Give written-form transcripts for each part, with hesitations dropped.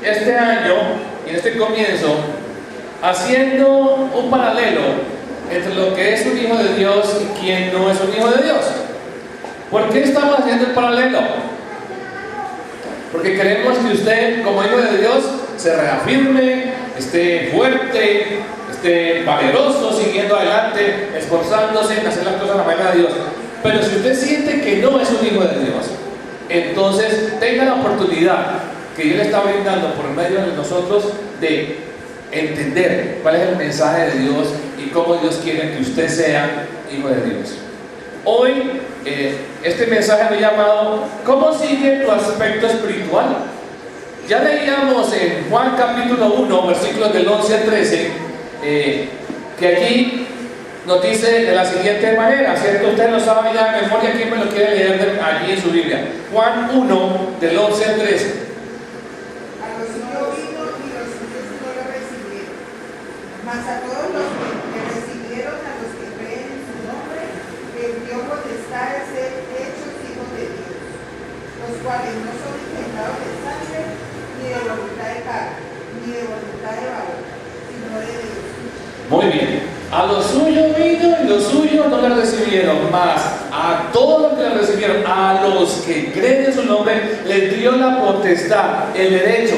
este año, en este comienzo, haciendo un paralelo entre lo que es un hijo de Dios y quien no es un hijo de Dios. ¿Por qué estamos haciendo el paralelo? Porque queremos que usted, como hijo de Dios, se reafirme, esté fuerte, esté valeroso, siguiendo adelante, esforzándose en hacer las cosas a la manera de Dios. Pero si usted siente que no es un hijo de Dios, entonces tenga la oportunidad que Dios le está brindando por medio de nosotros de entender cuál es el mensaje de Dios y cómo Dios quiere que usted sea hijo de Dios. Hoy este mensaje me ha llamado ¿cómo sigue tu aspecto espiritual? Ya leíamos en Juan capítulo 1 versículos del 11 al 13 que aquí nos dice de la siguiente manera, ¿cierto? Usted lo sabe ya de memoria, ¿quién me lo quiere leer allí en su Biblia? Juan 1 del 11 al 13. Mas a todos los que recibieron, a los que creen en su nombre, les dio potestad de ser hechos hijos de Dios, los cuales no son engendrados de sangre, ni de voluntad de carne, ni de voluntad de varón, sino de Dios. Muy bien. A los suyos vino y los suyos no le recibieron, mas a todos los que le recibieron, a los que creen en su nombre, les dio la potestad, el derecho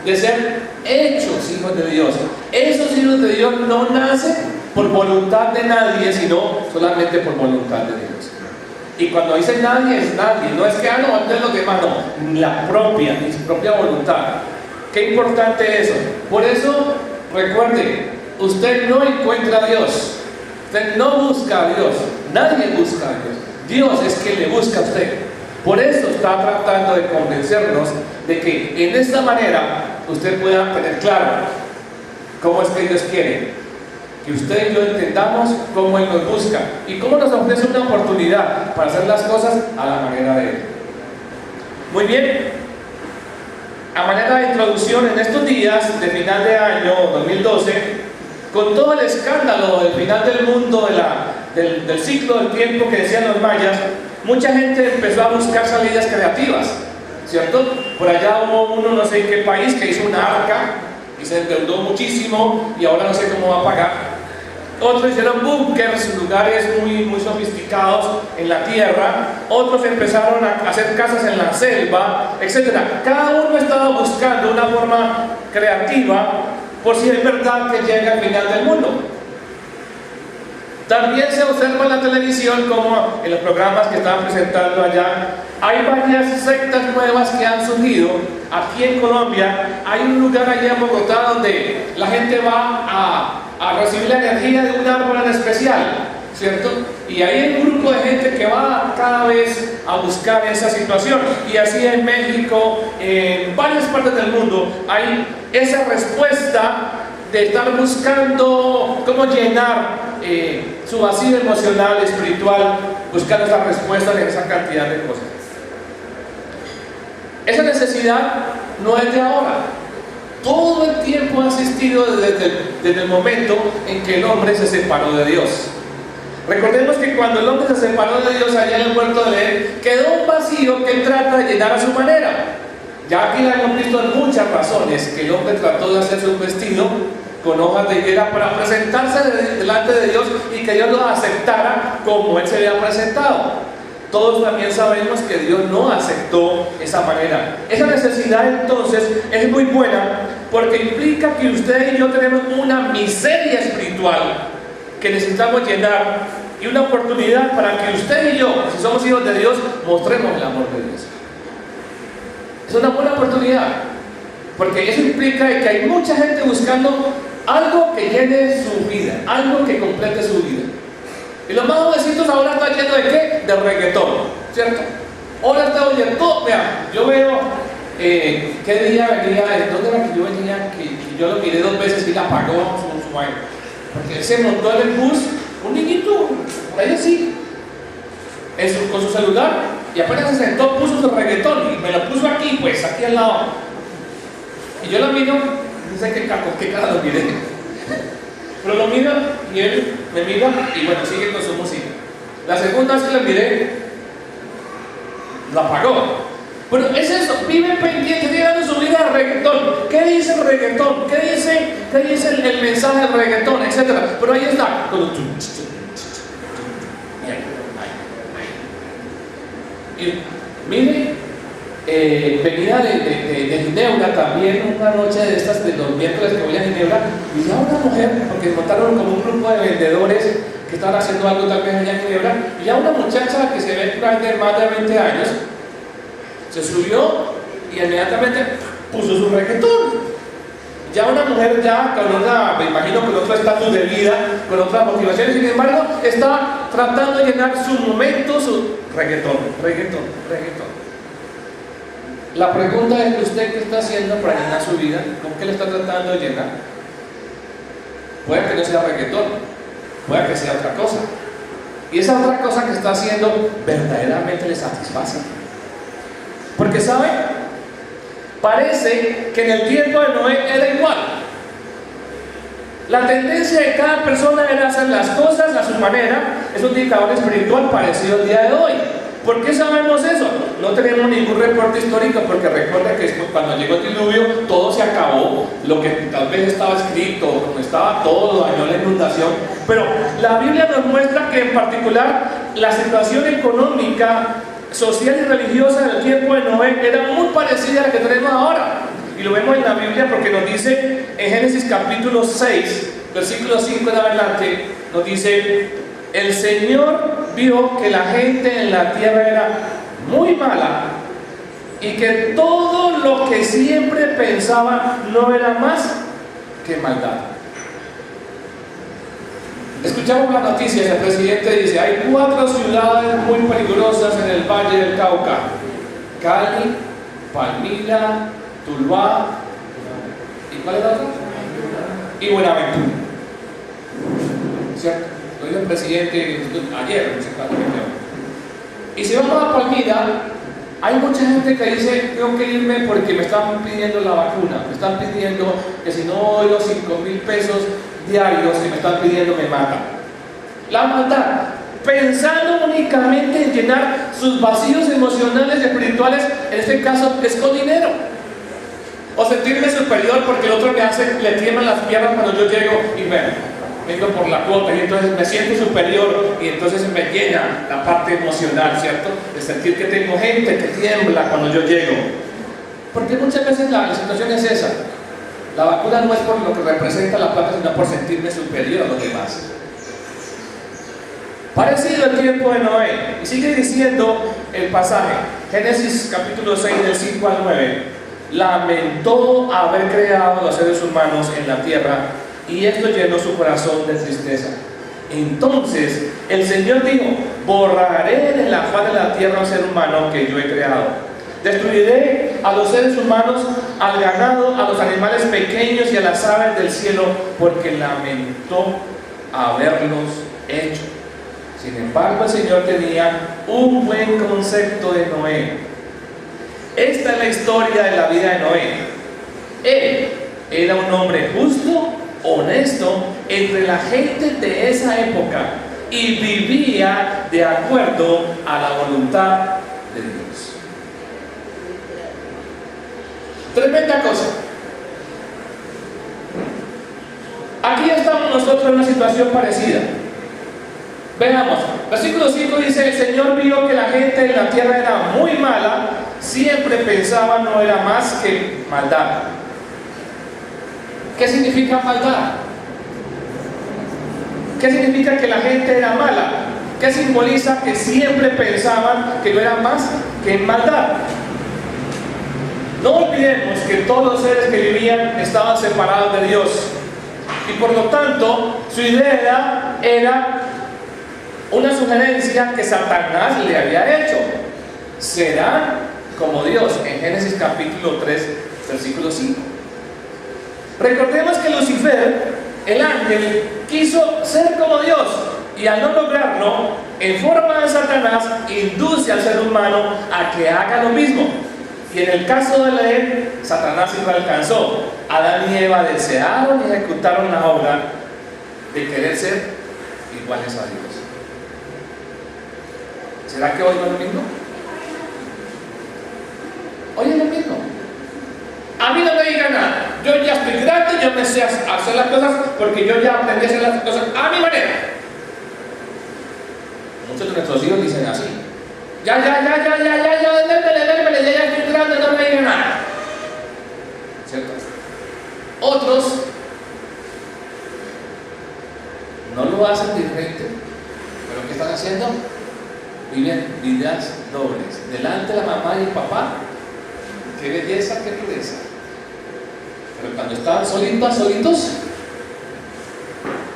de ser hechos hijos de Dios. Esos hijos de Dios no nacen por voluntad de nadie, sino solamente por voluntad de Dios. Y cuando dice nadie, es nadie. No es que no, antes los demás, no. La propia, mi propia voluntad. Qué importante eso. Por eso, recuerde, usted no encuentra a Dios. Usted no busca a Dios. Nadie busca a Dios. Dios es quien le busca a usted. Por eso está tratando de convencernos de que en esta manera usted pueda tener claro cómo es que Dios quiere que usted y yo entendamos cómo Él nos busca y cómo nos ofrece una oportunidad para hacer las cosas a la manera de Él. Muy bien, a manera de introducción, en estos días de final de año 2012, con todo el escándalo del final del mundo, del ciclo del tiempo que decían los mayas, mucha gente empezó a buscar salidas creativas, ¿cierto? Por allá hubo uno, no sé en qué país, que hizo una arca y se endeudó muchísimo y ahora no sé cómo va a pagar. Otros hicieron búnkers, lugares muy sofisticados en la tierra. Otros empezaron a hacer casas en la selva, etc. Cada uno estaba buscando una forma creativa por si es verdad que llega al final del mundo. También se observa en la televisión como en los programas que estaban presentando allá, hay varias sectas nuevas que han surgido. Aquí en Colombia hay un lugar allá en Bogotá donde la gente va a recibir la energía de un árbol en especial, ¿cierto? Y hay un grupo de gente que va cada vez a buscar esa situación. Y así en México, en varias partes del mundo, hay esa respuesta de estar buscando cómo llenar su vacío emocional, espiritual, buscando esa respuesta de esa cantidad de cosas. Esa necesidad no es de ahora. Todo el tiempo ha existido desde el momento en que el hombre se separó de Dios. Recordemos que cuando el hombre se separó de Dios allá en el huerto de Edén, quedó un vacío que él trata de llenar a su manera. Ya aquí la hemos visto en muchas razones que el hombre trató de hacerse un vestido con hojas de higuera para presentarse delante de Dios y que Dios lo aceptara como Él se había presentado. Todos también sabemos que Dios no aceptó esa manera. Esa necesidad entonces es muy buena porque implica que usted y yo tenemos una miseria espiritual que necesitamos llenar y una oportunidad para que usted y yo, si somos hijos de Dios, mostremos el amor de Dios. Es una buena oportunidad porque eso implica que hay mucha gente buscando algo que llene su vida, algo que complete su vida. Y los más jovencitos ahora están llenos de ¿qué? De reggaetón, ¿cierto? Ahora está oyendo todo. Vean, yo veo qué día venía, ¿dónde era que yo venía? Que yo lo miré 2 veces y la apagó su vaina. Porque él se montó en el bus, un niñito, por ahí así, con su celular, y apenas se sentó, puso su reggaetón y me lo puso aquí, pues, aquí al lado. Y yo lo miro, no sé qué cara lo miré. Pero lo mira y él me mira y bueno, sigue con su música. La segunda vez que lo miré, lo apagó. Bueno, es eso, vive pendiente, llegando su vida de reggaetón. reggaetón, qué dice el mensaje del reggaetón, etcétera. Pero ahí está. Y mire, venía de Ginebra también, una noche de estas de los miércoles que voy a Ginebra, y ya una mujer, porque montaron como un grupo de vendedores que estaban haciendo algo tal vez allá en Ginebra, y ya una muchacha que se ve de más de 20 años, se subió y inmediatamente puso su reggaetón. Ya una mujer ya con una, me imagino, con otro estatus de vida, con otras motivaciones, sin embargo, está tratando de llenar su momento, su reggaetón. La pregunta es: ¿usted qué está haciendo para llenar su vida? ¿Con qué le está tratando de llenar? Puede que no sea reggaetón, puede que sea otra cosa. Y esa otra cosa que está haciendo verdaderamente le satisface. Porque, ¿sabe? Parece que en el tiempo de Noé era igual. La tendencia de cada persona era hacer las cosas a su manera. Es un indicador espiritual parecido al día de hoy. ¿Por qué sabemos eso? No tenemos ningún reporte histórico, porque recuerda que cuando llegó el diluvio todo se acabó. Lo que tal vez estaba escrito, como estaba todo, lo dañó la inundación. Pero la Biblia nos muestra que en particular la situación económica, social y religiosa del tiempo de Noé era muy parecida a la que tenemos ahora. Y lo vemos en la Biblia porque nos dice en Génesis capítulo 6, versículo 5 en adelante, nos dice: el Señor vio que la gente en la tierra era muy mala y que todo lo que siempre pensaba no era más que maldad. Escuchamos las noticias, el presidente dice: hay 4 ciudades muy peligrosas en el Valle del Cauca: Cali, Palmira, Tuluá, ¿y cuál es la otra? Y Buenaventura. ¿Cierto? Lo dijo el presidente ayer, no sé cuándo. Y si vamos a Palmira, hay mucha gente que dice: tengo que irme porque me están pidiendo la vacuna, me están pidiendo que si no doy los 5.000 pesos diarios que me están pidiendo me matan. La maldad, pensando únicamente en llenar sus vacíos emocionales y espirituales, en este caso es con dinero. O sentirme superior porque el otro le tiemblan las piernas cuando yo llego y vengo por la cuota, y entonces me siento superior, y entonces me llena la parte emocional, ¿cierto? De sentir que tengo gente que tiembla cuando yo llego. Porque muchas veces la situación es esa. La vacuna no es por lo que representa la plata, sino por sentirme superior a los demás. Parecido al tiempo de Noé. Y sigue diciendo el pasaje, Génesis capítulo 6 del 5 al 9: lamentó haber creado a los seres humanos en la tierra, y esto llenó su corazón de tristeza. Entonces el Señor dijo: borraré de la faz de la tierra al ser humano que yo he creado. Destruiré a los seres humanos, al ganado, a los animales pequeños y a las aves del cielo, porque lamentó haberlos hecho. Sin embargo, el Señor tenía un buen concepto de Noé. Esta es la historia de la vida de Noé. Él era un hombre justo, honesto, entre la gente de esa época, y vivía de acuerdo a la voluntad de Dios. Tremenda cosa. Aquí estamos nosotros en una situación parecida. Veamos, versículo 5 dice: el Señor vio que la gente en la tierra era muy mala, siempre pensaba no era más que maldad. ¿Qué significa maldad? ¿Qué significa que la gente era mala? ¿Qué simboliza que siempre pensaban que no era más que maldad? No olvidemos que todos los seres que vivían estaban separados de Dios, y por lo tanto su idea era una sugerencia que Satanás le había hecho: será como Dios, en Génesis capítulo 3 versículo 5. Recordemos que Lucifer, el ángel, quiso ser como Dios, y al no lograrlo, en forma de Satanás, induce al ser humano a que haga lo mismo. Y en el caso de Edén, Satanás sí lo alcanzó. Adán y Eva desearon y ejecutaron la obra de querer ser iguales a Dios. ¿Será que hoy no es lo mismo? Hoy es lo mismo. A mí no me digan nada. yo ya estoy grande, yo me sé hacer las cosas porque yo ya aprendí a hacer las cosas a mi manera. Muchos de nuestros hijos dicen así. Ya, démele, ya estoy grande, no me diga nada. ¿Cierto? Otros no lo hacen diferente, pero ¿qué están haciendo? Viven vidas dobles. Delante de la mamá y el papá, qué belleza, qué pureza. Pero cuando están solitos,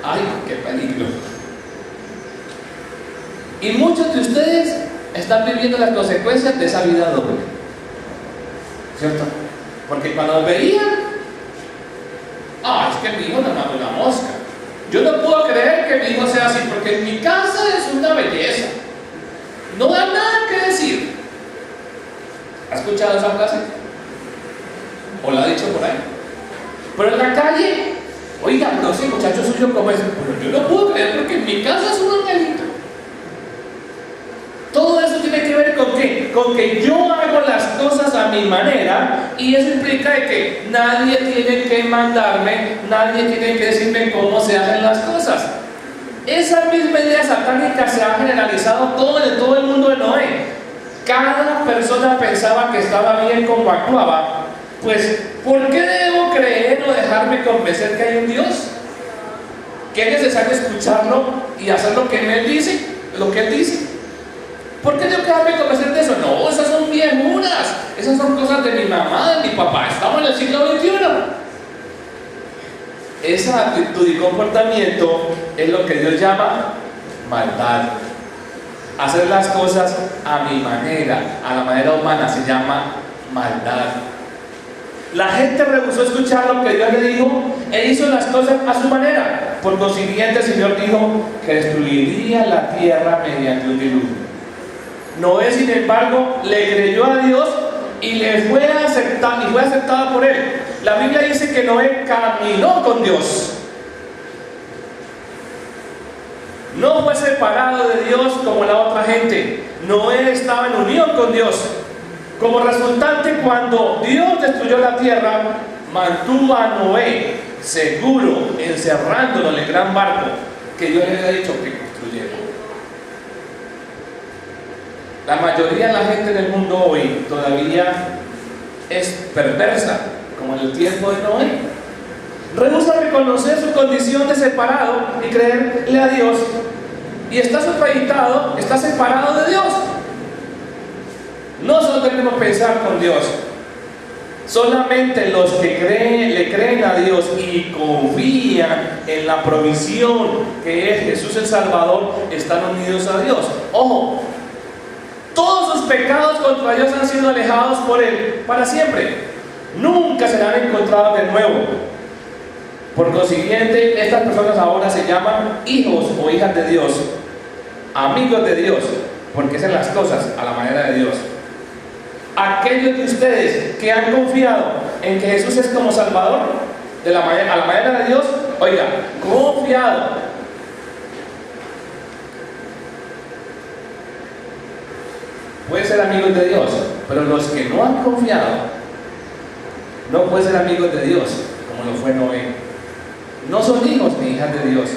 ¡ay, qué peligro! Y muchos de ustedes están viviendo las consecuencias de esa vida doble, ¿cierto? Porque cuando veían, es que mi hijo no mató una mosca. Yo no puedo creer que mi hijo sea así, porque en mi casa es una belleza. No da nada que decir. ¿Ha escuchado esa frase? ¿O la ha dicho por ahí? Pero en la calle, oiga, no sé, muchacho suyo, ¿cómo es? Pero yo no puedo creer porque en mi casa es un angelito. Todo eso tiene que ver con ¿qué? Con que yo hago las cosas a mi manera, y eso implica de que nadie tiene que mandarme, nadie tiene que decirme cómo se hacen las cosas. Esa misma idea satánica se ha generalizado en todo el mundo de Noé. Cada persona pensaba que estaba bien como actuaba. Pues, ¿por qué debo creer o dejarme convencer que hay un Dios? Que es necesario escucharlo y hacer lo que Él dice, ¿Por qué tengo que dejarme convencer de eso? No, esas son viejuras, esas son cosas de mi mamá, de mi papá, estamos en el siglo XXI. Esa actitud y comportamiento es lo que Dios llama maldad. Hacer las cosas a mi manera, a la manera humana, se llama maldad. La gente rehusó escuchar lo que Dios le dijo e hizo las cosas a su manera. Por consiguiente, el Señor dijo que destruiría la tierra mediante un diluvio. Noé, sin embargo, le creyó a Dios y le fue aceptado por él. La Biblia dice que Noé caminó con Dios. No fue separado de Dios como la otra gente. Noé estaba en unión con Dios. Como resultante, cuando Dios destruyó la tierra, mantuvo a Noé seguro, encerrándolo en el gran barco que Dios le había dicho que construyera. La mayoría de la gente en el mundo hoy todavía es perversa, como en el tiempo de Noé. Rehúsa reconocer su condición de separado y creerle a Dios, y está supeditado, está separado de Dios. No solo debemos pensar con Dios. Solamente los que le creen a Dios y confían en la provisión que es Jesús el Salvador están unidos a Dios. Ojo, todos sus pecados contra Dios han sido alejados por Él para siempre. Nunca serán encontrados de nuevo. Por consiguiente, estas personas ahora se llaman hijos o hijas de Dios, amigos de Dios, porque hacen las cosas a la manera de Dios. Aquellos de ustedes que han confiado en que Jesús es como Salvador, a la manera de Dios, oiga, confiado. Pueden ser amigos de Dios, pero los que no han confiado no pueden ser amigos de Dios, como lo fue Noé. No son hijos ni hijas de Dios.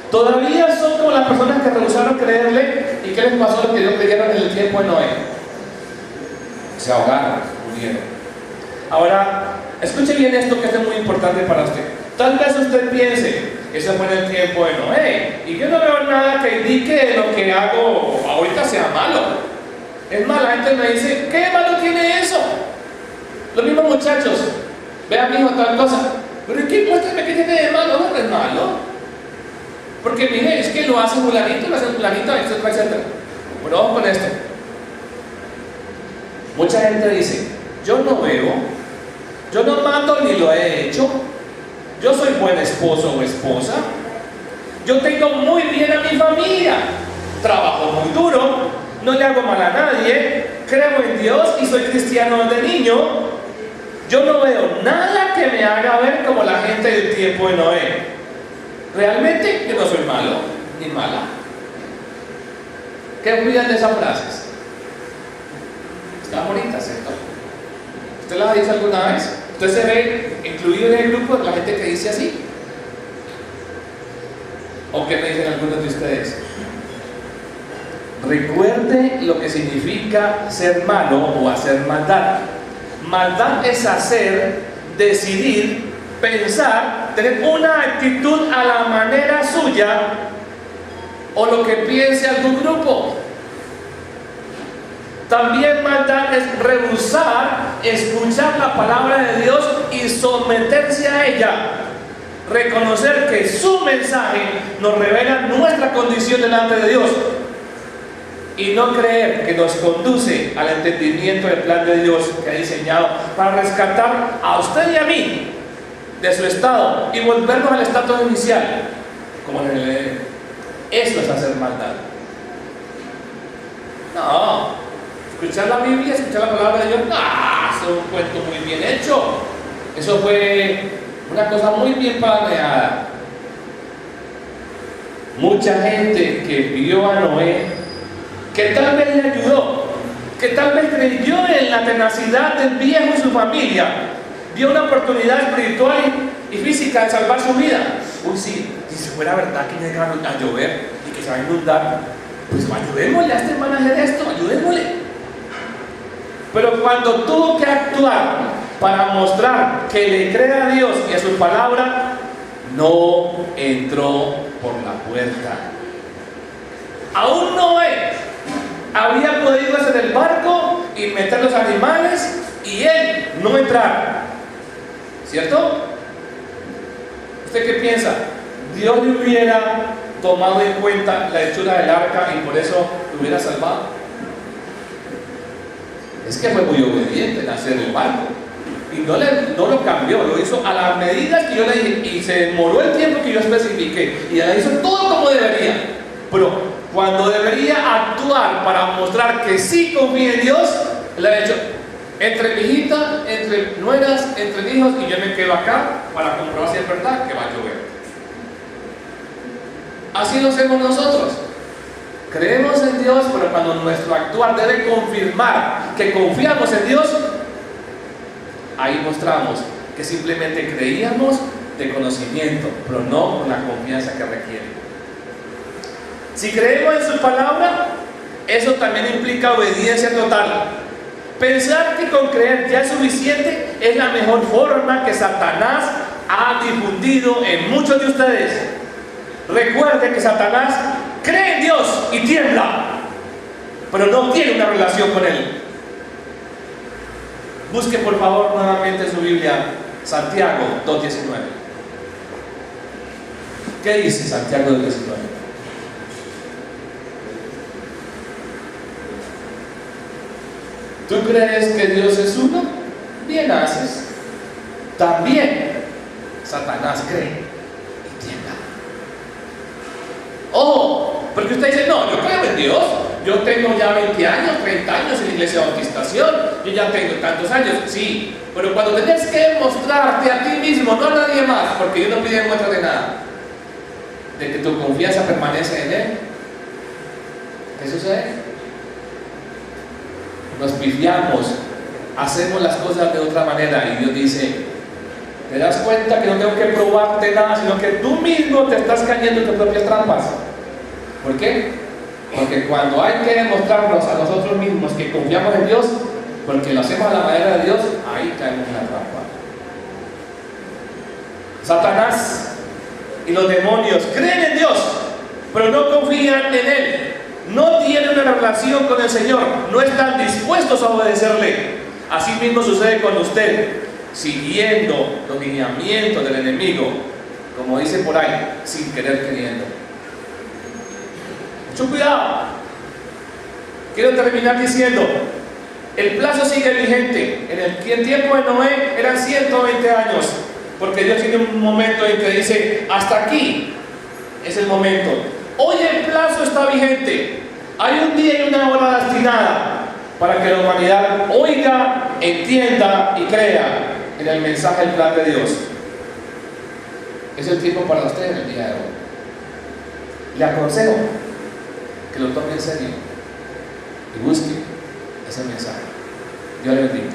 Todavía son como las personas que rehusaron creerle. ¿Y qué les pasó a los que Dios creyeron en el tiempo de Noé? Se ahogaron, murieron. Ahora, escuche bien esto que es muy importante para usted. Tal vez usted piense, eso fue en el tiempo de Noé, y yo no veo nada que indique lo que hago ahorita sea malo. Es más, la gente me dice, ¿qué malo tiene eso? Los mismos muchachos, vean mi hijo tal cosa, pero ¿qué? Muéstrame qué tiene de malo. No es malo, porque mire, es que lo hace fulanito, etcétera. Bueno, vamos con esto. Mucha gente dice, yo no bebo, yo no mato ni lo he hecho, yo soy buen esposo o esposa, yo tengo muy bien a mi familia, trabajo muy duro, no le hago mal a nadie, creo en Dios y soy cristiano desde niño. Yo no veo nada que me haga ver como la gente del tiempo de Noé. Realmente yo no soy malo ni mala. ¿Qué opinan de esas frases? Está bonita, ¿cierto? ¿Usted las dice alguna vez? Entonces se ve incluido en el grupo la gente que dice así. ¿O qué me dicen algunos de ustedes? Recuerde lo que significa ser malo o hacer maldad. Maldad es hacer, decidir, pensar, tener una actitud a la manera suya o lo que piense algún grupo. También maldad es rehusar escuchar la palabra de Dios y someterse a ella. Reconocer que su mensaje nos revela nuestra condición delante de Dios y no creer que nos conduce al entendimiento del plan de Dios que ha diseñado para rescatar a usted y a mí de su estado y volvernos al estado inicial, como en el Edén. Eso es hacer maldad. No, escuchar la Biblia, escuchar la palabra de Dios, eso es un cuento muy bien hecho. Eso fue una cosa muy bien planeada. Mucha gente que vio a Noé, que tal vez le ayudó, que tal vez creyó en la tenacidad del viejo y su familia, vio una oportunidad espiritual y física de salvar su vida. Uy, sí, si fuera verdad que llega a llover y que se va a inundar, pues ayudémosle a este hermano a hacer esto, ayudémosle. Pero cuando tuvo que actuar para mostrar que le cree a Dios y a su palabra, no entró por la puerta. Aún Noé había podido hacer el barco y meter los animales y él no entrar. ¿Cierto? ¿Usted qué piensa? ¿Dios le hubiera tomado en cuenta la hechura del arca y por eso lo hubiera salvado? Es que fue muy obediente en hacer el barco y no lo cambió, lo hizo a las medidas que yo le dije y se demoró el tiempo que yo especifiqué y la hizo todo como debería. Pero cuando debería actuar para mostrar que sí confía en Dios, le ha hecho entre mi hijita, entre nueras, entre hijos, y yo me quedo acá para comprobar si es verdad que va a llover. Así lo hacemos nosotros. Creemos en Dios, pero cuando nuestro actuar debe confirmar que confiamos en Dios, ahí mostramos que simplemente creíamos de conocimiento, pero no con la confianza que requiere. Si creemos en su palabra, eso también implica obediencia total. Pensar que con creer ya es suficiente es la mejor forma que Satanás ha difundido en muchos de ustedes. Recuerde que Satanás cree en Dios y tiembla, pero no tiene una relación con Él. Busque por favor nuevamente su Biblia, Santiago 2:19. ¿Qué dice Santiago 2:19? ¿Tú crees que Dios es uno? Bien haces. También Satanás cree y tiembla. Ojo, porque usted dice, no, yo creo en Dios. Yo tengo ya 20 años, 30 años en la iglesia de bautización. Yo ya tengo tantos años. Sí, pero cuando tienes que mostrarte a ti mismo, no a nadie más, porque yo no pide muestra de nada, de que tu confianza permanece en Él, ¿qué sucede? Nos pifiamos, hacemos las cosas de otra manera y Dios dice, ¿te das cuenta que no tengo que probarte nada, sino que tú mismo te estás cayendo en tus propias trampas? ¿Por qué? Porque cuando hay que demostrarnos a nosotros mismos que confiamos en Dios, porque lo hacemos a la manera de Dios, ahí caemos en la trampa. Satanás y los demonios creen en Dios, pero no confían en Él. No tienen una relación con el Señor, no están dispuestos a obedecerle. Así mismo sucede con usted, siguiendo los lineamientos del enemigo, como dice por ahí, sin querer queriendo. Mucho cuidado. Quiero terminar diciendo, el plazo sigue vigente. En el tiempo de Noé eran 120 años, porque Dios tiene un momento en que dice, hasta aquí es el momento. Hoy el plazo está vigente. Hay un día y una hora destinada para que la humanidad oiga, entienda y crea en el mensaje del plan de Dios. Es el tiempo para usted en el día de hoy. Le aconsejo que lo tome en serio y busque ese mensaje. Dios le bendiga.